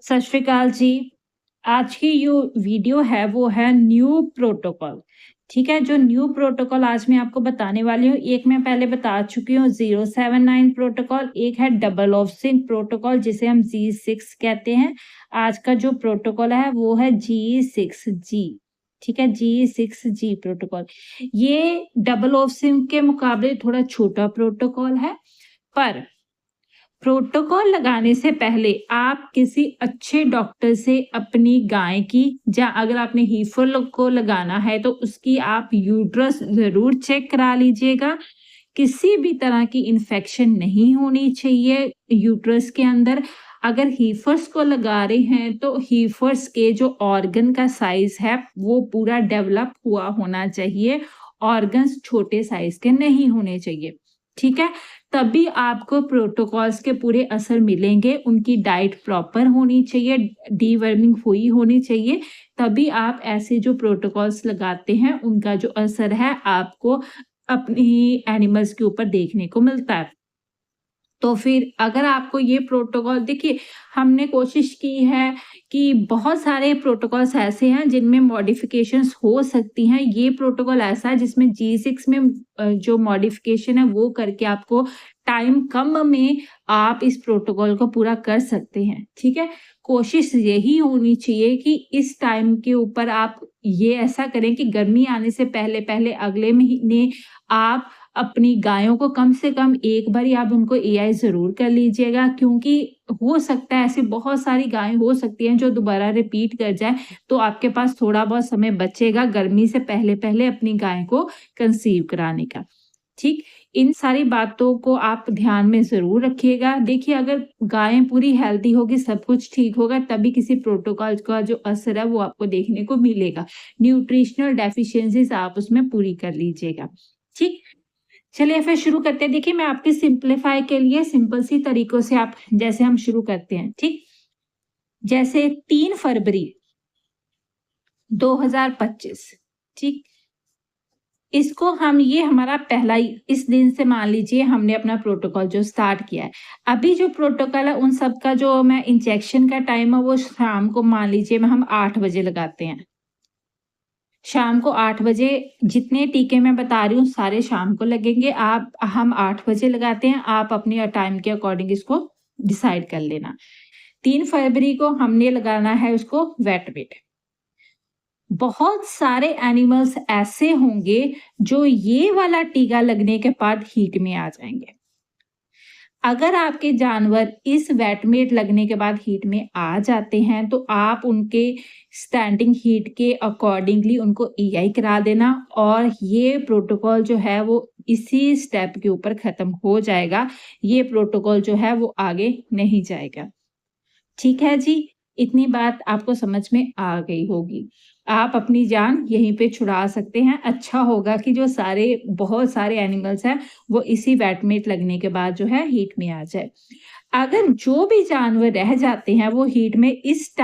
सत श्री अकाल जी। आज की जो वीडियो है वो है न्यू प्रोटोकॉल। ठीक है, जो न्यू प्रोटोकॉल आज मैं आपको बताने वाली हूँ, एक मैं पहले बता चुकी हूँ 079 प्रोटोकॉल, एक है डबल ऑप्शन प्रोटोकॉल जिसे हम G6 कहते हैं। आज का जो प्रोटोकॉल है वो है G6G। ठीक है, G6G प्रोटोकॉल। ये डबल ऑप्शन के मुकाबले थोड़ा छोटा प्रोटोकॉल है, पर प्रोटोकॉल लगाने से पहले आप किसी अच्छे डॉक्टर से अपनी गाय की, या अगर आपने हीफर को लगाना है तो उसकी आप यूट्रस जरूर चेक करा लीजिएगा। किसी भी तरह की इन्फेक्शन नहीं होनी चाहिए यूट्रस के अंदर। अगर हीफर्स को लगा रहे हैं तो हीफर्स के जो ऑर्गन का साइज है वो पूरा डेवलप हुआ होना चाहिए, ऑर्गन्स छोटे साइज के नहीं होने चाहिए। ठीक है, तभी आपको प्रोटोकॉल्स के पूरे असर मिलेंगे। उनकी डाइट प्रॉपर होनी चाहिए, डीवर्मिंग हुई होनी चाहिए, तभी आप ऐसे जो प्रोटोकॉल्स लगाते हैं उनका जो असर है आपको अपनी एनिमल्स के ऊपर देखने को मिलता है। तो फिर अगर आपको ये प्रोटोकॉल देखिए, हमने कोशिश की है कि बहुत सारे प्रोटोकॉल्स ऐसे हैं जिनमें मॉडिफिकेशंस हो सकती हैं। ये प्रोटोकॉल ऐसा है जिसमें G6 में जो मॉडिफिकेशन है वो करके आपको टाइम कम में आप इस प्रोटोकॉल को पूरा कर सकते हैं। ठीक है, कोशिश यही होनी चाहिए कि इस टाइम के ऊपर आप ये ऐसा करें कि गर्मी आने से पहले पहले अगले महीने आप अपनी गायों को कम से कम एक बार आप उनको एआई ज़रूर कर लीजिएगा, क्योंकि हो सकता है ऐसी बहुत सारी गायें हो सकती हैं जो दोबारा रिपीट कर जाए, तो आपके पास थोड़ा बहुत समय बचेगा गर्मी से पहले-पहले अपनी गाय को कंसीव कराने का। ठीक, इन सारी बातों को आप ध्यान में ज़रूर रखिएगा। देखिए, अगर गायें पूरी हेल्दी होगी, सब कुछ ठीक होगा, तभी किसी प्रोटोकॉल का जो असर है वो आपको देखने को मिलेगा। न्यूट्रिशनल डेफिशिएंसीज़ आप उसमें पूरी कर लीजिएगा। ठीक? चलिए फिर शुरू करते हैं। देखिए, मैं आपके सिंप्लीफाई के लिए सिंपल सी तरीकों से आप जैसे हम शुरू करते हैं। ठीक, जैसे 3 फरवरी 2025। ठीक, इसको हम ये हमारा पहला ही इस दिन से मान लीजिए हमने अपना प्रोटोकॉल जो स्टार्ट किया है। अभी जो प्रोटोकॉल है उन सब का जो मैं इंजेक्शन का टाइम है वो शाम को मान लीजिए हम 8 बजे लगाते हैं। शाम को 8 बजे जितने टीके मैं बता रही हूँ सारे शाम को लगेंगे। हम 8 बजे लगाते हैं, आप अपने टाइम के अकॉर्डिंग इसको डिसाइड कर लेना। 3 फरवरी को हमने लगाना है उसको वेट वेट। बहुत सारे एनिमल्स ऐसे होंगे जो ये वाला टीका लगने के बाद हीट में आ जाएंगे। अगर आपके जानवर इस वेटमेट लगने के बाद हीट में आ जाते हैं तो आप उनके स्टैंडिंग हीट के अकॉर्डिंगली उनको ईआई करा देना, और ये प्रोटोकॉल जो है वो इसी स्टेप के ऊपर खत्म हो जाएगा। ये प्रोटोकॉल जो है वो आगे नहीं जाएगा। ठीक है जी, इतनी बात आपको समझ में आ गई होगी। आप अपनी जान यहीं पे छुड़ा सकते हैं। अच्छा होगा कि जो बहुत सारे एनिमल्स हैं वो इसी वेटमेट लगने के बाद जो है हीट में आ जाए। अगर जो भी जानवर रह जाते हैं वो हीट में इस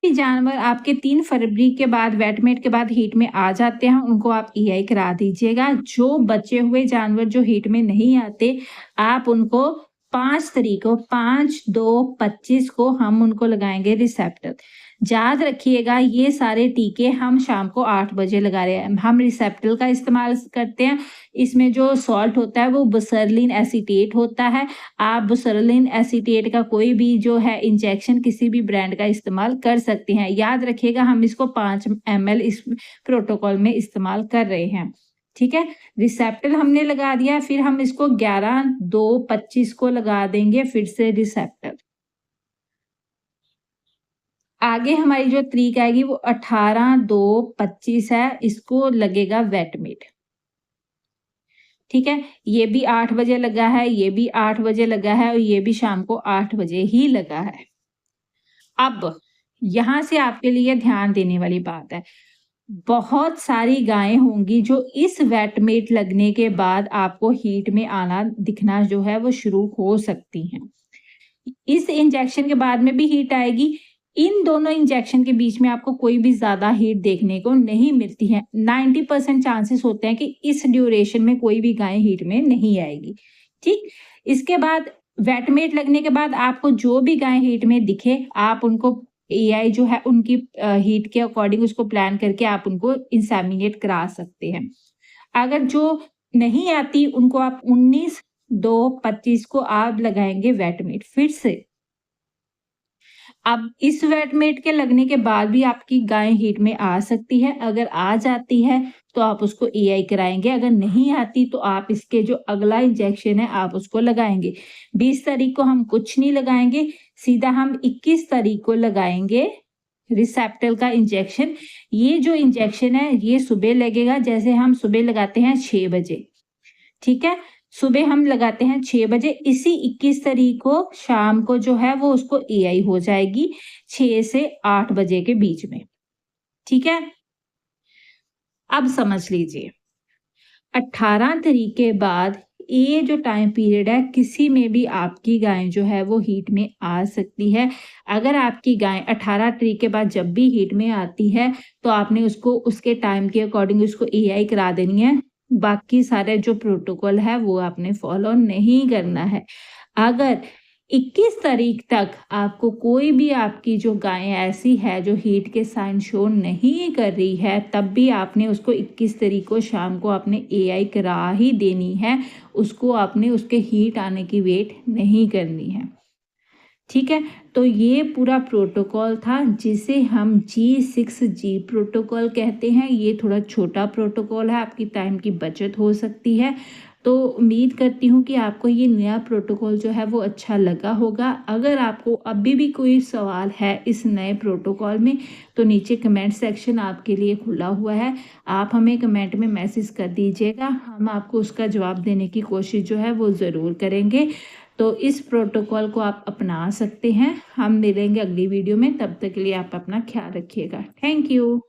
जानवर आपके 3 फरवरी के बाद वेटमेट के बाद हीट में आ जाते हैं, उनको आप ईआई करा दीजिएगा। जो बचे हुए जानवर जो हीट में नहीं आते, आप उनको 5 तारीख को 5/2/25 को हम उनको लगाएंगे रिसेप्टर। याद रखिएगा, ये सारे टीके हम शाम को 8 बजे लगा रहे हैं। हम रिसेप्टर का इस्तेमाल करते हैं। इसमें जो सॉल्ट होता है वो बुसरलिन एसीटेट होता है। आप बुसरलिन एसीटेट का कोई भी जो है इंजेक्शन किसी भी ब्रांड का इस्तेमाल कर सकते हैं। याद रखिएगा, हम इसको 5 ml इस प्रोटोकॉल में इस्तेमाल कर रहे हैं। ठीक है, रिसेप्टर हमने लगा दिया, फिर हम इसको 11/2/25 को लगा देंगे फिर से रिसेप्टर। आगे हमारी जो तरीक आएगी वो 18/2/25 है, इसको लगेगा वेटमेट। ठीक है, ये भी 8 बजे लगा है, ये भी 8 बजे लगा है, और ये भी शाम को 8 बजे ही लगा है। अब यहां से आपके लिए ध्यान देने वाली बात है, बहुत सारी गायें होंगी जो इस वेटमेट लगने के बाद आपको हीट में आना दिखना जो है वो शुरू हो सकती हैं। इस इंजेक्शन के बाद में भी हीट आएगी। इन दोनों इंजेक्शन के बीच में आपको कोई भी ज्यादा हीट देखने को नहीं मिलती है। 90% चांसेस होते हैं कि इस ड्यूरेशन में कोई भी गाय हीट में नहीं आएगी। ठीक, इसके बाद वेटमेट लगने के बाद आपको जो भी गाय हीट में दिखे, आप उनको एआई जो है उनकी हीट के अकॉर्डिंग उसको प्लान करके आप उनको इंसेमिनेट करा सकते हैं। अगर जो नहीं आती उनको आप 19-2-25 को आप लगाएँगे वेटमेट फिर से। अब इस वेटमेट के लगने के बाद भी आपकी गाय हीट में आ सकती है। अगर आ जाती है तो आप उसको एआई कराएँगे, अगर नहीं आती तो आप इसके जो अगला इंजेक्शन है आप उसको लगाएँगे। 20 तारीख को हम कुछ नहीं लगाएँगे, सीधा हम 21 तारीख को लगाएँगे रिसेप्टल का इंजेक्शन। ये जो इंजेक्शन है ये सुबह लगेगा, जैसे हम सुबह लगाते हैं 6 बजे, ठीक है? सुबह हम लगाते हैं 6 बजे, इसी 21 तारीख को शाम को जो है वो उसको एआई हो जाएगी 6 से 8 बजे के बीच में, ठीक है? अब समझ लीजिए 18 तारीख के बाद ये जो टाइम पीरियड है किसी में भी आपकी गाय जो है वो हीट में आ सकती है। अगर आपकी गाय 18 तारीख के बाद जब भी हीट में आती है तो आपने उसको उसके टाइम के अकॉर्डिंग उसको एआई करा देनी है। बाकी सारे जो प्रोटोकॉल है वो आपने फॉलो नहीं करना है। अगर 21 तारीख तक आपको कोई भी आपकी जो गाय ऐसी है जो हीट के साइन शो नहीं कर रही है, तब भी आपने उसको 21 तारीख को शाम को आपने एआई करा ही देनी है। उसको आपने उसके हीट आने की वेट नहीं करनी है, ठीक है? तो ये पूरा प्रोटोकॉल था जिसे हम G6G प्रोटोकॉल कहते हैं। ये थोड़ा छोटा प्रोटोकॉल है, आपकी टाइम की बचत हो सकती है। तो उम्मीद करती हूँ कि आपको ये नया प्रोटोकॉल जो है वो अच्छा लगा होगा। अगर आपको अभी भी कोई सवाल है इस नए प्रोटोकॉल में तो नीचे कमेंट सेक्शन आपके लिए खुला हुआ है। आप हमें कमेंट में मैसेज कर दीजिएगा, हम आपको उसका जवाब देने की कोशिश जो है वो ज़रूर करेंगे। तो इस प्रोटोकॉल को आप अपना सकते हैं। हम मिलेंगे अगली वीडियो में, तब तक के लिए आप अपना ख्याल रखिएगा। Thank you.